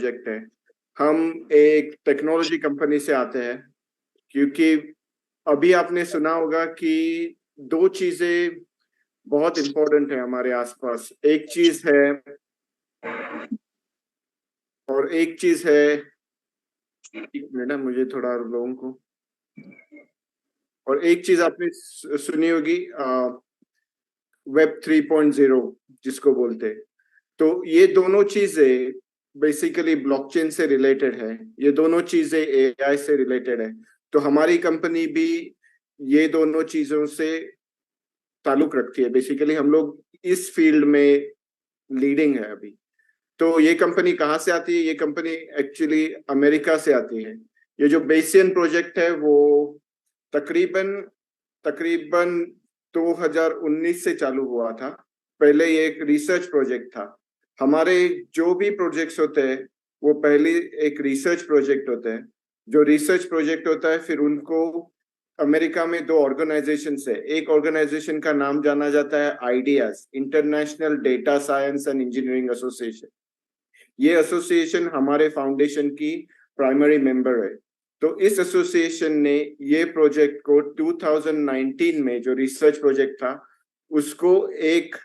Project है। हम एक टेक्नोलॉजी कंपनी से आते हैं, क्योंकि अभी आपने सुना होगा कि दो चीजें बहुत इंपॉर्टेंट है हमारे आसपास। एक चीज है और एक चीज है, एक मिनट मुझे थोड़ा लोगों को, और एक चीज आपने सुनी होगी, वेब 3.0 जिसको बोलते हैं। तो ये दोनों चीजें बेसिकली ब्लॉकचेन से रिलेटेड है, ये दोनों चीजें एआई से रिलेटेड है। तो हमारी कंपनी भी ये दोनों चीजों से ताल्लुक रखती है। बेसिकली हम लोग इस फील्ड में लीडिंग है अभी। तो ये कंपनी कहाँ से आती है? ये कंपनी एक्चुअली अमेरिका से आती है। ये जो बेसियन प्रोजेक्ट है वो तकरीबन तकरीबन 2019 से चालू हुआ था। पहले ये एक रिसर्च प्रोजेक्ट था। हमारे जो भी प्रोजेक्ट्स होते हैं वो पहले एक रिसर्च प्रोजेक्ट होते हैं। जो रिसर्च प्रोजेक्ट होता है फिर उनको अमेरिका में दो ऑर्गेनाइजेशन है। एक ऑर्गेनाइजेशन का नाम जाना जाता है ideas, international data science and engineering association. ये एसोसिएशन हमारे फाउंडेशन की प्राइमरी मेंबर है। तो इस एसोसिएशन ने ये प्रोजेक्ट को 2019 में, जो रिसर्च प्रोजेक्ट था, उसको एक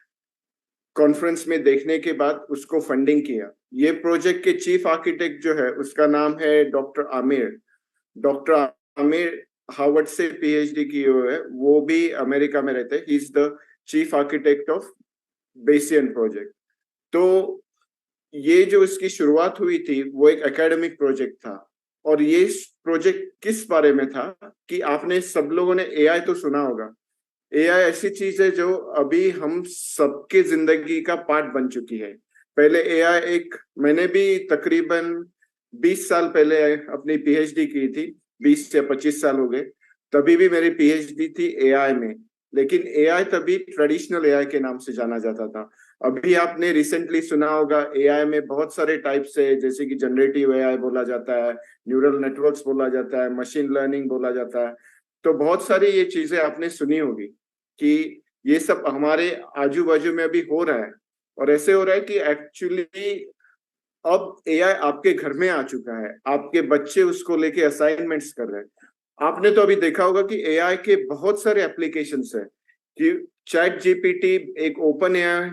कॉन्फ्रेंस में देखने के बाद उसको फंडिंग किया। ये प्रोजेक्ट के चीफ आर्किटेक्ट जो है उसका नाम है doctor Aamir. Doctor Aamir Harvard से पीएचडी किए हुए है, वो भी अमेरिका में रहते हैं। He is the chief architect of Bayesian project. तो ये जो इसकी शुरुआत हुई थी वो एक एकेडमिक प्रोजेक्ट था। और ये प्रोजेक्ट किस बारे में था कि आपने सब लोगों ने एआई तो सुना होगा। एआई ऐसी चीज है जो अभी हम सबके जिंदगी का पार्ट बन चुकी है। पहले एआई एक, मैंने भी तकरीबन 20 साल पहले अपनी पीएचडी की थी, 20 से 25 साल हो गए। तभी भी मेरी पीएचडी थी एआई में। लेकिन एआई तभी ट्रेडिशनल एआई के नाम से जाना जाता था। अभी आपने रिसेंटली सुना होगा एआई में बहुत सारे टाइप्स है, जैसे कि जनरेटिव एआई बोला जाता है, न्यूरल नेटवर्क्स बोला जाता है, मशीन लर्निंग बोला जाता है। तो बहुत सारी ये चीजें आपने सुनी होगी कि ये सब हमारे आजू बाजू में अभी हो रहा है। और ऐसे हो रहा है कि एक्चुअली अब एआई आपके घर में आ चुका है, आपके बच्चे उसको लेके असाइनमेंट्स कर रहे हैं। आपने तो अभी देखा होगा कि एआई के बहुत सारे एप्लीकेशंस है, कि चैट जीपीटी एक ओपन एआई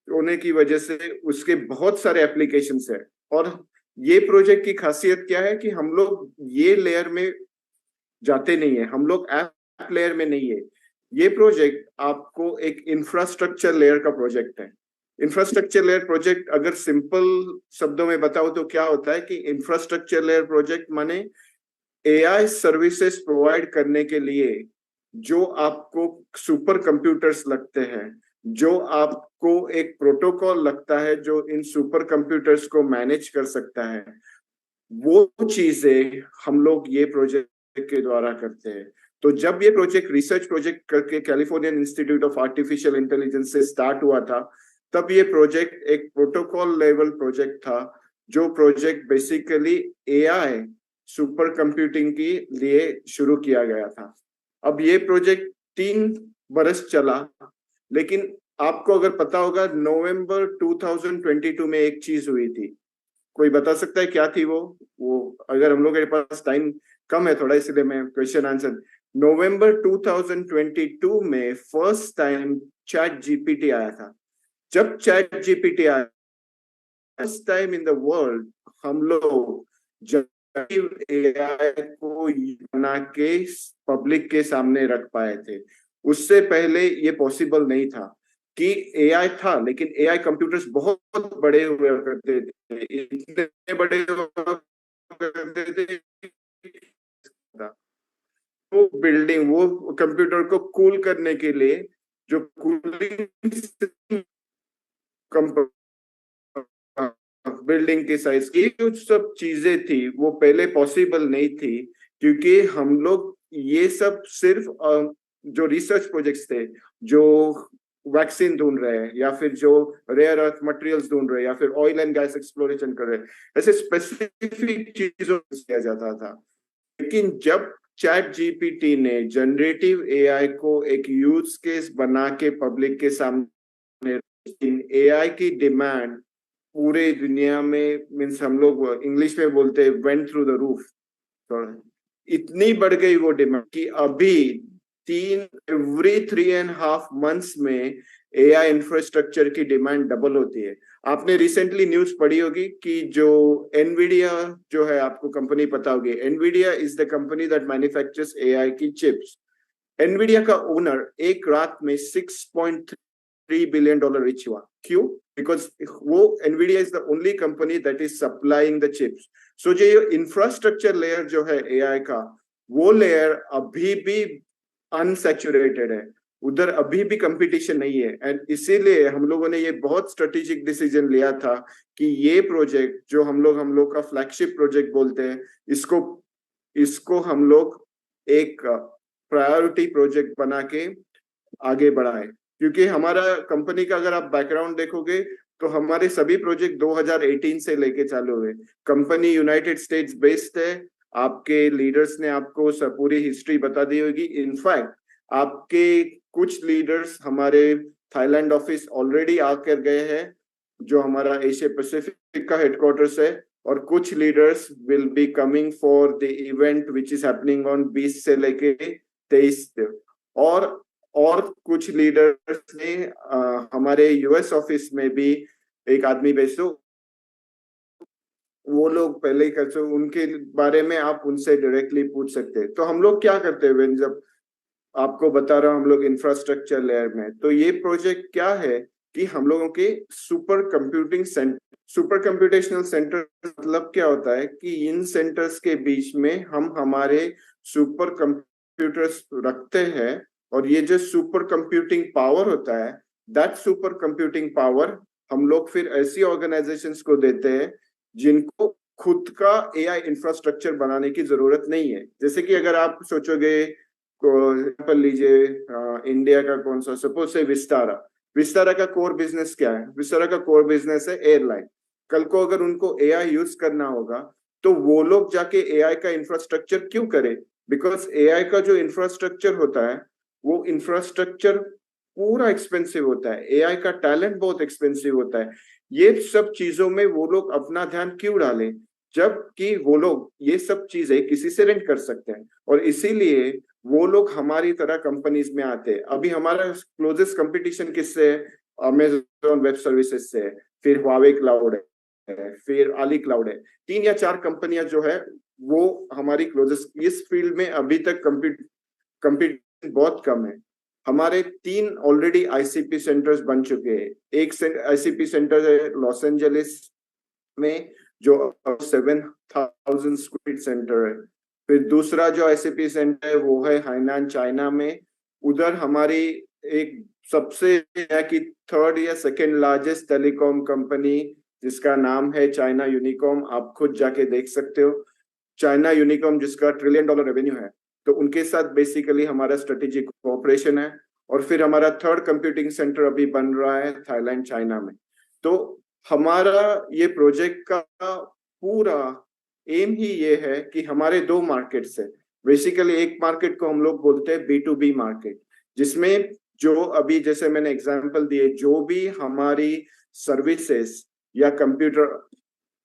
होने की वजह से उसके बहुत सारे एप्लीकेशंस है। और ये प्रोजेक्ट की खासियत क्या है कि हम लोग ये लेयर में जाते नहीं है, हम लोग ऐप लेयर में नहीं है। ये प्रोजेक्ट आपको एक इंफ्रास्ट्रक्चर लेयर का प्रोजेक्ट है। इंफ्रास्ट्रक्चर लेयर प्रोजेक्ट अगर सिंपल शब्दों में बताओ तो क्या होता है कि इंफ्रास्ट्रक्चर लेयर प्रोजेक्ट माने एआई सर्विसेज प्रोवाइड करने के लिए जो आपको सुपर कंप्यूटर्स लगते हैं, जो आपको एक प्रोटोकॉल लगता है जो इन सुपर कंप्यूटर्स को मैनेज कर सकता है, वो चीजें हम लोग ये प्रोजेक्ट के द्वारा करते हैं। तो जब ये प्रोजेक्ट रिसर्च प्रोजेक्ट करके Californian institute of artificial intelligence से स्टार्ट हुआ था, तब ये प्रोजेक्ट एक प्रोटोकॉल लेवल प्रोजेक्ट था। जो project basically AI super computing के लिए शुरू किया गया था। अब ये प्रोजेक्ट 3 बरस चला। लेकिन आपको अगर पता होगा, नवंबर 2022 में एक चीज हुई थी। कोई बता सकता है क्या थी वो अगर हम लोग के पास टाइम कम है थोड़ा, इसलिए मैं क्वेश्चन आंसर। नवंबर 2022 में फर्स्ट टाइम चैट जीपीटी आया था। जब चैट जीपीटी आया, first time in the world हम लोग एआई को बना के पब्लिक के सामने रख पाए थे। उससे पहले ये पॉसिबल नहीं था कि एआई था, लेकिन एआई कंप्यूटर्स बहुत बड़े हुआ करते थे, इतने बड़े हुआ करते थे। वो बिल्डिंग, वो कंप्यूटर को कूल करने के लिए जो कूलिंग बिल्डिंग के साइज की जो सब चीजें थी वो पहले पॉसिबल नहीं थी। क्योंकि हम लोग ये सब सिर्फ जो रिसर्च प्रोजेक्ट्स थे, जो वैक्सीन ढूंढ रहे हैं, या फिर जो रेयर अर्थ मटेरियल्स ढूंढ रहे हैं, या फिर ऑयल एंड गैस एक्सप्लोरेशन कर रहे हैं, ऐसे स्पेसिफिक चीजों किया जाता था। लेकिन जब चैट जीपीटी ने जनरेटिव एआई को एक यूज केस बना के पब्लिक के सामने, एआई की डिमांड पूरे दुनिया में, मीन्स हम लोग इंग्लिश में बोलते हैं वेंट थ्रू द रूफ। तो इतनी बढ़ गई वो डिमांड कि अभी 3 एवरी 3.5 मंथ्स में एआई इंफ्रास्ट्रक्चर की डिमांड डबल होती है। आपने रिसेंटली न्यूज पढ़ी होगी कि जो एनवीडिया जो है, आपको कंपनी पता होगी, Nvidia is the company that manufactures AI की चिप्स। एनवीडिया का ओनर एक रात में $6.3 बिलियन रिच हुआ। क्यों? बिकॉज वो Nvidia is the only company that is supplying the chips. So जो इंफ्रास्ट्रक्चर लेयर जो है एआई का, वो लेयर अभी भी अनसैचुरेटेड है, उधर अभी भी कंपटीशन नहीं है। एंड इसीलिए हम लोगों ने ये बहुत स्ट्रेटेजिक डिसीजन लिया था कि ये प्रोजेक्ट जो हम लोग का फ्लैगशिप प्रोजेक्ट बोलते हैं, इसको इसको हम लोग एक प्रायोरिटी प्रोजेक्ट बना के आगे बढ़ाए। क्योंकि हमारा कंपनी का अगर आप बैकग्राउंड देखोगे तो हमारे सभी प्रोजेक्ट 2018 से लेके चालू हुए। कंपनी यूनाइटेड स्टेट्स बेस्ड है। आपके लीडर्स ने आपको पूरी हिस्ट्री बता दी होगी। इनफैक्ट आपके कुछ लीडर्स हमारे थाईलैंड ऑफिस ऑलरेडी आकर गए हैं, जो हमारा एशिया पैसिफिक का हेडक्वार्टर्स है। और कुछ leaders will be coming for the event which is happening on 20 से लेके 23 तक। और कुछ लीडर्स ने हमारे यूएस ऑफिस में भी एक आदमी भेजो, वो लोग पहले ही कर सो, उनके बारे में आप उनसे डायरेक्टली पूछ सकते हैं। तो हम लोग क्या करते हैं, जब आपको बता रहा हूँ हम लोग इंफ्रास्ट्रक्चर लेयर में, तो ये प्रोजेक्ट क्या है कि हम लोगों के super computing centre, super computational centre मतलब क्या होता है कि इन सेंटर्स के बीच में हम हमारे सुपर कंप्यूटर्स रखते हैं। और ये जो सुपर कंप्यूटिंग पावर होता है, दैट सुपर कंप्यूटिंग पावर हम लोग फिर ऐसी ऑर्गेनाइजेशंस को देते हैं जिनको खुद का एआई इंफ्रास्ट्रक्चर बनाने की जरूरत नहीं है। जैसे कि अगर आप सोचोगे, एग्जाम्पल लीजिए इंडिया का कौन सा, सपोज से विस्तारा। विस्तारा का कोर बिजनेस क्या है? विस्तारा का कोर बिजनेस है एयरलाइन। कल को अगर उनको एआई यूज करना होगा तो वो लोग जाके एआई का इंफ्रास्ट्रक्चर क्यों करें? बिकॉज एआई का जो इंफ्रास्ट्रक्चर होता है, वो इंफ्रास्ट्रक्चर पूरा एक्सपेंसिव होता है। एआई का टैलेंट बहुत एक्सपेंसिव होता है। ये सब चीजों में वो लोग अपना ध्यान क्यों डालें, जबकि वो लोग ये सब चीजें किसी से रेंट कर सकते हैं। और इसीलिए वो लोग हमारी तरह कंपनीज में आते हैं। अभी हमारा क्लोजेस्ट कंपटीशन किससे है? अमेजोन वेब सर्विसेज से है, फिर हुआवे क्लाउड है, फिर अली क्लाउड है। 3 या 4 कंपनियां जो है वो हमारी क्लोजेस्ट। इस फील्ड में अभी तक कंपटीशन बहुत कम है। हमारे 3 ऑलरेडी आईसीपी सेंटर्स बन चुके हैं। एक आईसीपी सेंटर है लॉस एंजलिस में, जो 7,000 स्क्वायर सेंटर है। फिर दूसरा जो आईसीपी सेंटर है वो है हाइनान चाइना में। उधर हमारी एक सबसे की 3rd या 2nd लार्जेस्ट टेलीकॉम कंपनी, जिसका नाम है चाइना यूनिकॉम, आप खुद जाके देख सकते हो। चाइना यूनिकॉम जिसका $1 ट्रिलियन रेवेन्यू है, तो उनके साथ बेसिकली हमारा स्ट्रेटेजिक कोऑपरेशन है। और फिर हमारा 3rd कंप्यूटिंग सेंटर अभी बन रहा है थाईलैंड चाइना में। तो हमारा ये प्रोजेक्ट का पूरा एम ही ये है कि हमारे 2 मार्केट्स है। बेसिकली एक मार्केट को हम लोग बोलते हैं B2B मार्केट, जिसमें जो अभी जैसे मैंने एग्जांपल दिए, जो भी हमारी सर्विसेज या कंप्यूटर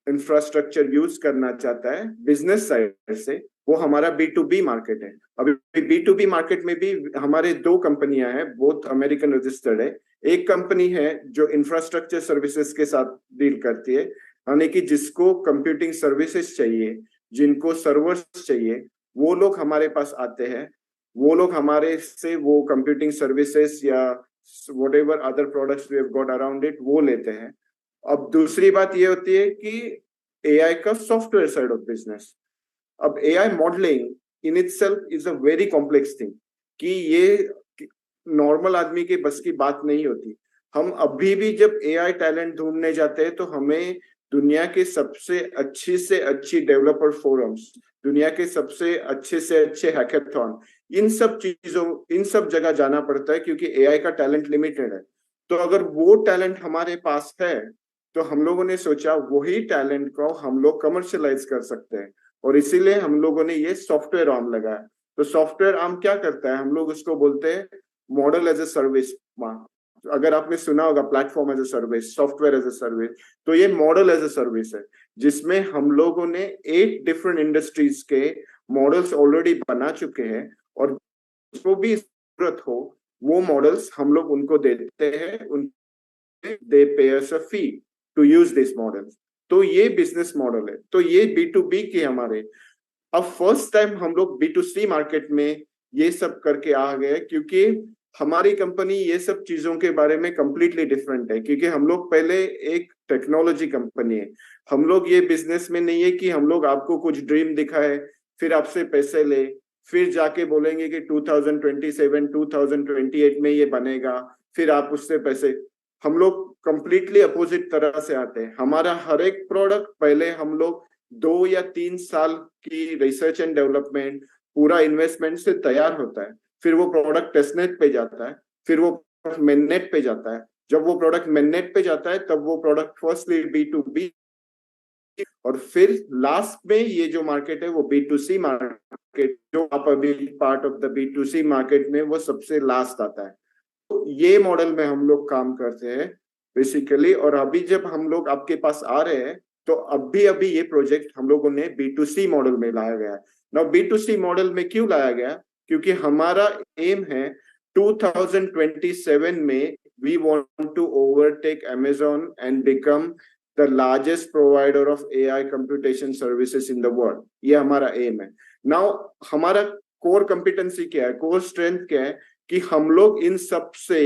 इंफ्रास्ट्रक्चर यूज करना चाहता है बिजनेस साइड से, वो हमारा B2B मार्केट है। अभी B2B मार्केट में भी हमारे 2 कंपनियां हैं, बोथ अमेरिकन रजिस्टर्ड है। एक कंपनी है जो इंफ्रास्ट्रक्चर सर्विसेज के साथ डील करती है, यानी कि जिसको कंप्यूटिंग सर्विसेज चाहिए, जिनको सर्वर्स चाहिए, वो लोग हमारे पास आते हैं। वो लोग हमारे से वो कंप्यूटिंग सर्विसेज या whatever other products we have got around it वो लेते हैं। अब दूसरी बात ये होती है कि एआई का सॉफ्टवेयर साइड ऑफ बिजनेस। अब AI modelling in itself is a very complex thing, कि ये नॉर्मल आदमी के बस की बात नहीं होती। हम अभी भी जब एआई टैलेंट ढूंढने जाते हैं तो हमें दुनिया के सबसे अच्छी से अच्छी डेवलपर फोरम्स, दुनिया के सबसे अच्छे हैकेथॉन, इन सब जगह जाना पड़ता है, क्योंकि एआई का टैलेंट लिमिटेड है। तो अगर वो टैलेंट हमारे पास है तो हम लोगों ने सोचा वही टैलेंट को हम लोग कमर्शियलाइज कर सकते हैं। और इसीलिए हम लोगों ने ये सॉफ्टवेयर आर्म लगाया। तो सॉफ्टवेयर आर्म क्या करता है? हम लोग उसको बोलते हैं मॉडल एज ए सर्विस। अगर आपने सुना होगा platform as a service, software as a service, तो ये मॉडल एज ए सर्विस है, जिसमें हम लोगों ने 8 डिफरेंट इंडस्ट्रीज के मॉडल्स ऑलरेडी बना चुके हैं, और जो भी जरूरत हो वो मॉडल्स हम लोग उनको देते हैं, दे पे अस अ फी टू यूज दिस मॉडल। तो ये बिजनेस मॉडल है। तो ये B2B के हमारे, अब फर्स्ट टाइम हम लोग B2C मार्केट में ये सब करके आ गए, क्योंकि हमारी कंपनी ये सब चीजों के बारे में कंप्लीटली डिफरेंट है, क्योंकि हम लोग पहले एक टेक्नोलॉजी कंपनी है। हम लोग ये बिजनेस में नहीं है कि हम लोग आपको कुछ ड्रीम दिखाए, फिर आपसे पैसे ले, फिर जाके बोलेंगे कि 2027 2028 में ये बनेगा, फिर आप उससे पैसे। हम लोग कंप्लीटली अपोजिट तरह से आते हैं। हमारा हर एक प्रोडक्ट पहले हम लोग 2 या 3 साल की रिसर्च एंड डेवलपमेंट, पूरा इन्वेस्टमेंट से तैयार होता है। फिर वो प्रोडक्ट टेस्टनेट पे जाता है, फिर वो मेननेट पे जाता है। जब वो प्रोडक्ट मेननेट पे जाता है तब वो प्रोडक्ट फर्स्टली B2B, और फिर लास्ट में ये जो मार्केट है वो B2C मार्केट, जो आप अभी part of the B2C market में, वो सबसे लास्ट आता है। तो ये मॉडल में हम लोग काम करते हैं बेसिकली। और अभी जब हम लोग आपके पास आ रहे हैं, तो अभी अभी ये प्रोजेक्ट हम लोगों ने B2C मॉडल में लाया गया है। ना B2C मॉडल में क्यों लाया गया? क्योंकि हमारा एम है 2027 में we want to overtake Amazon and become the largest provider of AI computation services in the world. ये हमारा एम है। नाउ हमारा कोर कंपिटेंसी क्या है, कोर स्ट्रेंथ क्या है, कि हम लोग इन सब से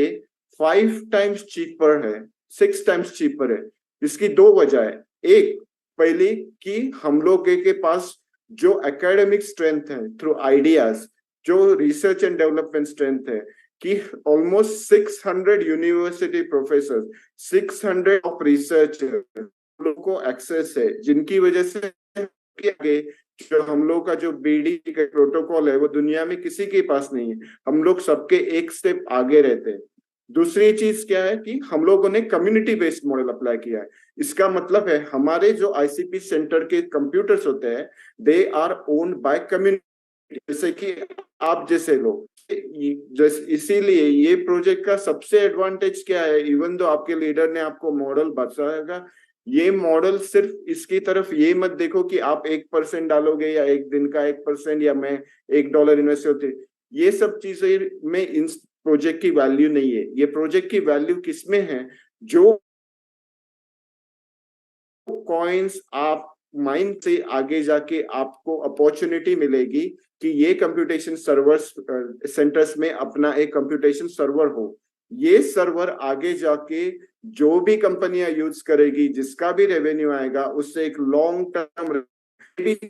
5 टाइम्स चीपर है, 6 टाइम्स चीपर है। इसकी 2 वजह है। एक, पहली कि हम लोग के पास जो एकेडमिक स्ट्रेंथ है थ्रू आइडियाज, जो रिसर्च एंड डेवलपमेंट स्ट्रेंथ है, कि almost 600 university professor, 600 of researcher लोगों को एक्सेस है, जिनकी वजह से आगे जो हम लोग का जो BD का प्रोटोकॉल है वो दुनिया में किसी के पास नहीं है। हम लोग सबके एक स्टेप आगे रहते हैं। दूसरी चीज क्या है कि हम लोगों ने कम्युनिटी बेस्ड मॉडल अप्लाई किया है। इसका मतलब है हमारे जो ICP सेंटर के कंप्यूटर्स होते हैं, they are owned by community, जैसे कि आप जैसे लोग। इसीलिए ये प्रोजेक्ट का सबसे एडवांटेज क्या है, इवन दो आपके लीडर ने आपको मॉडल बताएगा, ये मॉडल सिर्फ इसकी तरफ ये मत देखो कि आप 1% डालोगे या एक दिन का 1%, या मैं $1 इन्वेस्ट होते, ये सब चीजें में इन प्रोजेक्ट की वैल्यू नहीं है। ये प्रोजेक्ट की वैल्यू किसमें है, जो कॉइन्स आप माइंड से आगे जाके आपको अपॉर्चुनिटी मिलेगी कि ये कंप्यूटेशन सर्वर्स सेंटर्स में अपना एक कंप्यूटेशन सर्वर हो। ये सर्वर आगे जाके जो भी कंपनियां यूज करेगी, जिसका भी रेवेन्यू आएगा, उससे एक लॉन्ग टर्म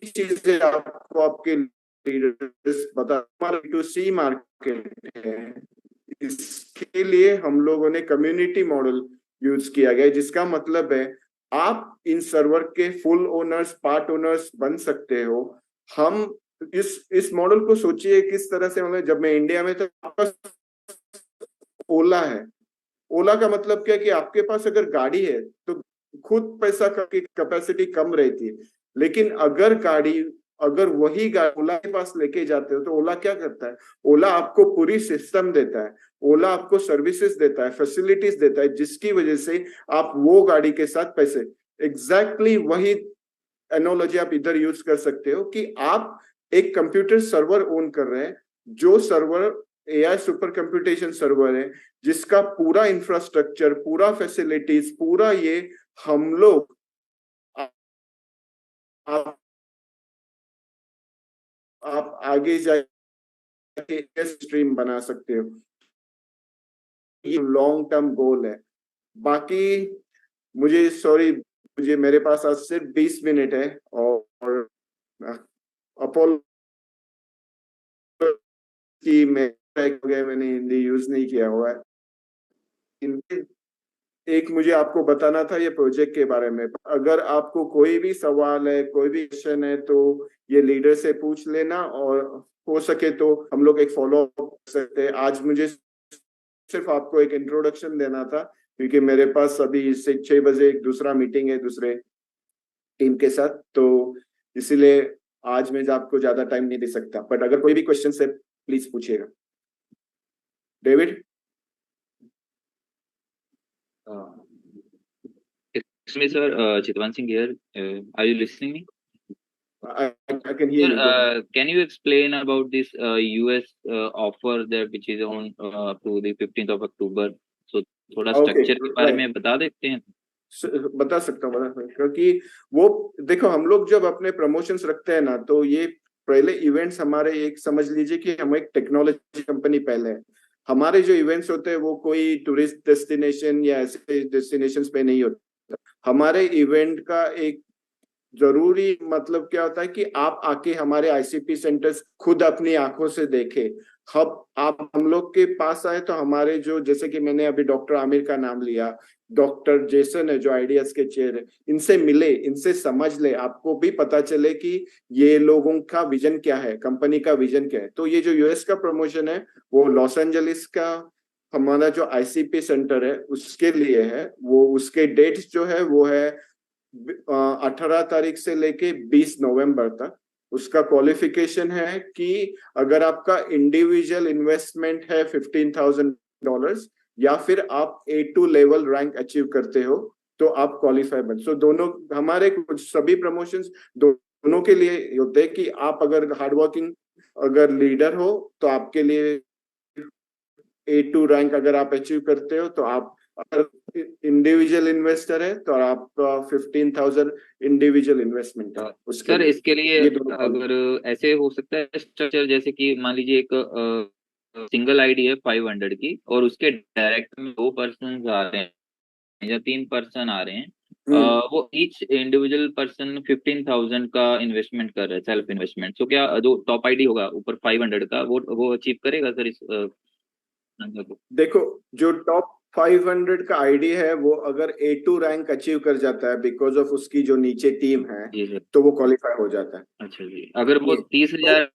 चीजें आपको आपके लीडर्स बता। B2C मार्केट है, इसके लिए हम लोगों ने कम्युनिटी मॉडल यूज किया गया, जिसका मतलब है आप इन सर्वर के फुल ओनर्स, पार्ट ओनर्स बन सकते हो। हम इस मॉडल को सोचिए किस तरह से, मतलब जब मैं इंडिया में था, आपका ओला है। ओला का मतलब क्या है कि आपके पास अगर गाड़ी है तो खुद पैसा की कैपेसिटी कम रहती है, लेकिन अगर वही गाड़ी ओला के पास लेके जाते हो तो ओला क्या करता है, ओला आपको पूरी सिस्टम देता है, ओला आपको सर्विसेज देता है, फैसिलिटीज देता है, जिसकी वजह से आप वो गाड़ी के साथ पैसे, एग्जैक्टली वही एनोलॉजी आप इधर यूज कर सकते हो कि आप एक कंप्यूटर सर्वर ओन कर रहे हैं, जो server AI super computation server है, जिसका पूरा इंफ्रास्ट्रक्चर, पूरा फैसिलिटीज, पूरा ये हम लोग आप, आप आगे जाके स्ट्रीम बना सकते हो। ये लॉन्ग टर्म गोल है। बाकी मुझे सॉरी, मुझे मेरे पास आज सिर्फ 20 मिनट है, और अपोलो की मैंने हिंदी यूज नहीं किया हुआ है। एक मुझे आपको बताना था ये प्रोजेक्ट के बारे में। अगर आपको कोई भी सवाल है, कोई भी क्वेश्चन है, तो ये लीडर से पूछ लेना, और हो सके तो हम लोग एक फॉलो अप कर सकते हैं। आज मुझे सिर्फ आपको एक इंट्रोडक्शन देना था, क्योंकि मेरे पास अभी से 6 बजे एक दूसरा मीटिंग है दूसरे टीम के साथ, तो इसीलिए आज मैं आपको ज्यादा टाइम नहीं दे सकता। बट अगर कोई भी क्वेश्चन है प्लीज पूछिएगा। David. Excuse me, sir. Chitwan Singh here. Are you listening me? I can hear Sir, you. Go ahead. can you explain about this US offer that which is on to the 15th of October? So थोड़ा okay, structure के बारे right. में बता देते हैं। बता सकता हूँ, क्योंकि वो देखो, हम लोग जब अपने प्रमोशंस रखते हैं ना, तो ये पहले इवेंट्स हमारे, एक समझ लीजिए कि हम एक टेक्नोलॉजी कंपनी पहले है। हमारे जो इवेंट्स होते हैं वो कोई टूरिस्ट डेस्टिनेशन या ऐसे डेस्टिनेशंस पे नहीं होते। हमारे इवेंट का एक जरूरी मतलब क्या होता है कि आप आके हमारे आईसीपी सेंटर्स खुद अपनी आंखों से देखे। आप हम लोग के पास आए तो हमारे जो, जैसे कि मैंने अभी डॉक्टर आमिर का नाम लिया, डॉक्टर जेसन है जो आइडियाज के चेयर है, इनसे मिले, इनसे समझ ले, आपको भी पता चले कि ये लोगों का विजन क्या है, कंपनी का विजन क्या है। तो ये जो यूएस का प्रमोशन है वो लॉस एंजलिस का हमारा जो आईसीपी सेंटर है उसके लिए है। वो उसके डेट्स जो है वो है 18 तारीख से लेके 20 नवंबर तक। उसका क्वालिफिकेशन है कि अगर आपका इंडिविजुअल इन्वेस्टमेंट है $15,000 या फिर आप A2 लेवल रैंक अचीव करते हो तो आप क्वालिफाई बन। सो दोनों हमारे कुछ सभी प्रमोशंस दोनों के लिए होते हैं कि आप अगर हार्ड वर्किंग अगर लीडर हो तो आपके लिए A2 रैंक अगर आप अचीव करते हो तो आप, अगर इंडिविजुअल इन्वेस्टर है तो आपका 15,000 इंडिविजुअल इन्वेस्टमेंट है उसके सर लिए। इसके लिए ये दोनों अगर ऐसे हो सकता है स्ट्रक्चर, जैसे कि मान लीजिए एक सिंगल आईडी है 500 की और उसके डायरेक्ट में 2 पर्सन आ रहे हैं या 3 पर्सन आ रहे हैं। वो ईच इंडिविजुअल पर्सन 15,000 का इन्वेस्टमेंट कर रहे हैं, सेल्फ इन्वेस्टमेंट। तो क्या जो टॉप आईडी होगा ऊपर 500 का वो अचीव करेगा सर इस number को? देखो, जो टॉप 500 का आईडी है वो अगर A2 रैंक अचीव कर जाता है बिकॉज ऑफ उसकी जो नीचे टीम है, जी सर। तो वो क्वालिफाई हो जाता है। अच्छा जी, अगर वो ये 30,000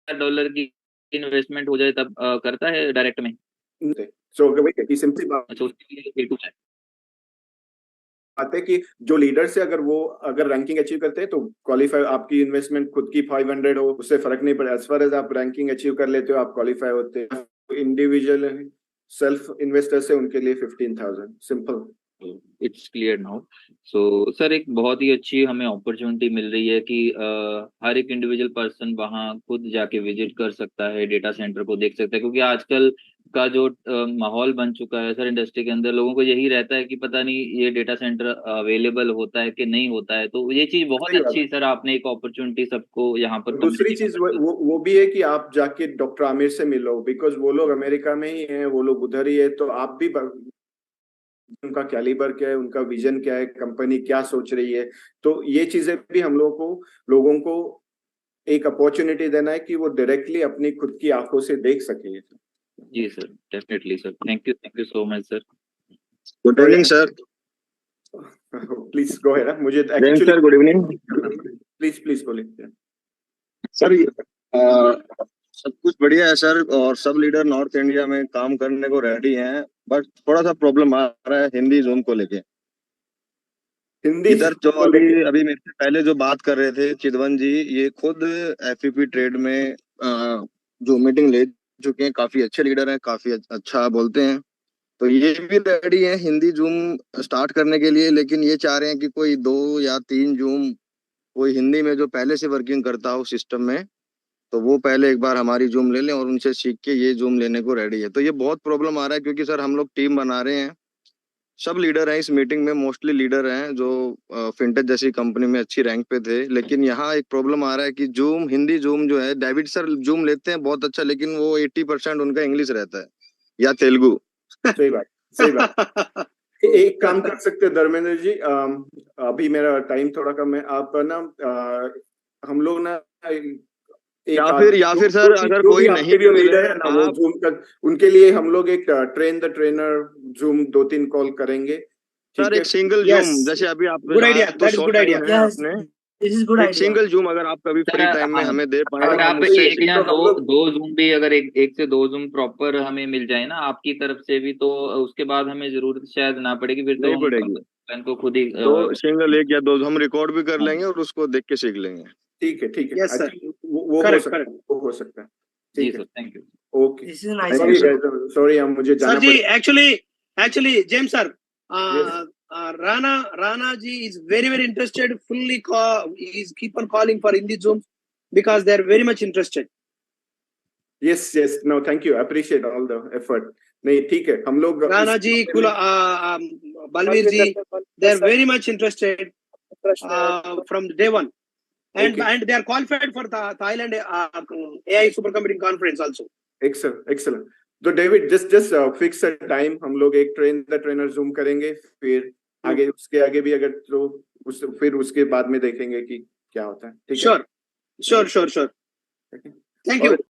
डॉलर की इन्वेस्टमेंट हो जाए तब करता है डायरेक्ट में? सो वही सिंपली अच्छा, उसके लिए A2 है। बात है कि जो लीडर से अगर वो अगर रैंकिंग अचीव करते हैं तो क्वालिफाई, आपकी इन्वेस्टमेंट खुद की 500 हो उससे फर्क नहीं पड़े, एज फार एज आप रैंकिंग अचीव कर लेते हो आप क्वालिफाई होते हैं। इंडिविजुअल सेल्फ इन्वेस्टर से उनके लिए 15,000 simple. It's clear now. So sir एक बहुत ही अच्छी हमें अपॉर्चुनिटी मिल रही है कि हर एक इंडिविजुअल पर्सन वहाँ खुद जाके विजिट कर सकता है, डेटा सेंटर को देख सकता है। क्योंकि आजकल का जो माहौल बन चुका है सर इंडस्ट्री के अंदर, लोगों को यही रहता है कि पता नहीं ये डेटा सेंटर अवेलेबल होता है कि नहीं होता है। तो ये चीज़ बहुत सही बात अच्छी सर, आपने एक अपॉर्चुनिटी सबको यहाँ पर है। दूसरी कम्युनिटी चीज मेंबर को। वो भी है कि आप जाके डॉक्टर आमिर से मिलो, बिकॉज वो लोग अमेरिका में ही हैं, वो लोग उधर ही है, तो आप भी उनका कैलिबर क्या है, उनका विजन क्या है, कंपनी क्या सोच रही है। तो ये चीजें भी हम लोगों को एक अपॉर्चुनिटी देना है कि वो डायरेक्टली अपनी खुद की आंखों से देख सके। जी sir, definitely sir, thank you so much sir. Good evening sir. Please go ahead. मुझे Jain actually sir, good evening please please बोलिए। सर। सब कुछ बढ़िया है सर, और सब लीडर नॉर्थ इंडिया में काम करने को रेडी हैं, बट थोड़ा सा प्रॉब्लम आ रहा है हिंदी जोन को लेके। हिंदी इधर जो को अभी लेके अभी मेरे से पहले जो बात कर रहे थे चिदवन जी, ये खुद एफईपी ट्रेड में जो मीटिंग ले चुके हैं, काफी अच्छे लीडर हैं, काफी अच्छा बोलते हैं। तो ये भी रेडी है हिंदी जूम स्टार्ट करने के लिए, लेकिन ये चाह रहे हैं कि कोई 2 या 3 जूम कोई हिंदी में जो पहले से वर्किंग करता हो सिस्टम में, तो वो पहले एक बार हमारी जूम ले लें और उनसे सीख के ये जूम लेने को रेडी है। तो ये बहुत प्रॉब्लम आ रहा है, क्योंकि सर हम लोग टीम बना रहे हैं, सब लीडर हैं इस मीटिंग में, मोस्टली लीडर हैं जो फिनटेक जैसी कंपनी में अच्छी रैंक पे थे। लेकिन यहाँ एक प्रॉब्लम आ रहा है कि जूम, हिंदी जूम जो है, डेविड सर जूम लेते हैं बहुत अच्छा, लेकिन वो 80% उनका इंग्लिश रहता है या तेलुगु। सही बात, सही बात। एक काम कर सकते हैं धर्मेंद्र जी, अभी मेरा टाइम थोड़ा कम है, आप ना हम लोग ना एक या फिर सर अगर जो भी कोई नहीं आपके भी जो मिले, लीडर है ना वो आप जूम कर, उनके लिए हम लोग एक train the trainer zoom 2-3 call करेंगे, सर ठीक है? एक सिंगल Yes, जूम, जैसे अभी आप good idea. तो That is short good time idea. है Yes, आपने, this is good एक idea. सिंगल जूम अगर आप कभी सर फ्री टाइम में हाँ, हमें दे पाए अगर तो हम आप उससे एक या तो हम दो लोग दो जूम भी, अगर एक से दो जूम प्रॉपर हमें मिल जाए ना आपकी तरफ से भी, तो उसके बाद हमें जरूरत शायद ना पड़ेगी, फिर तो नहीं हम पड़ेगी। कंपनी को खुद ही तो सिंगल 1 या 2 हम रिकॉर्ड भी कर हाँ। लेंगे और उसको देख के सीख लेंगे। ठीक है, ठीक है। Yes, आई sir. थिंक वो हो Correct, सकता है, correct. वो हो सकता है। जी ठीक है, sir, thank you. Okay This is a nice sorry question. Sorry हम मुझे जाना Sir ji, पड़ेगा actually, James sir, Yes. Rana ji is very interested. He's keep on calling for Hindi Zoom because they are very much interested. yes no thank you appreciate all the effort नहीं ठीक है हम लोग Rana ji, Balveer ji, they are very much interested from day one, and Okay. they are qualified for the Thailand AI Supercomputing Conference also. excellent तो David just fix a time हम लोग एक train the trainer zoom करेंगे फिर आगे उसके आगे भी अगर तो फिर उसके बाद में देखेंगे कि क्या होता है ठीक है Sure. Thank you. Alright.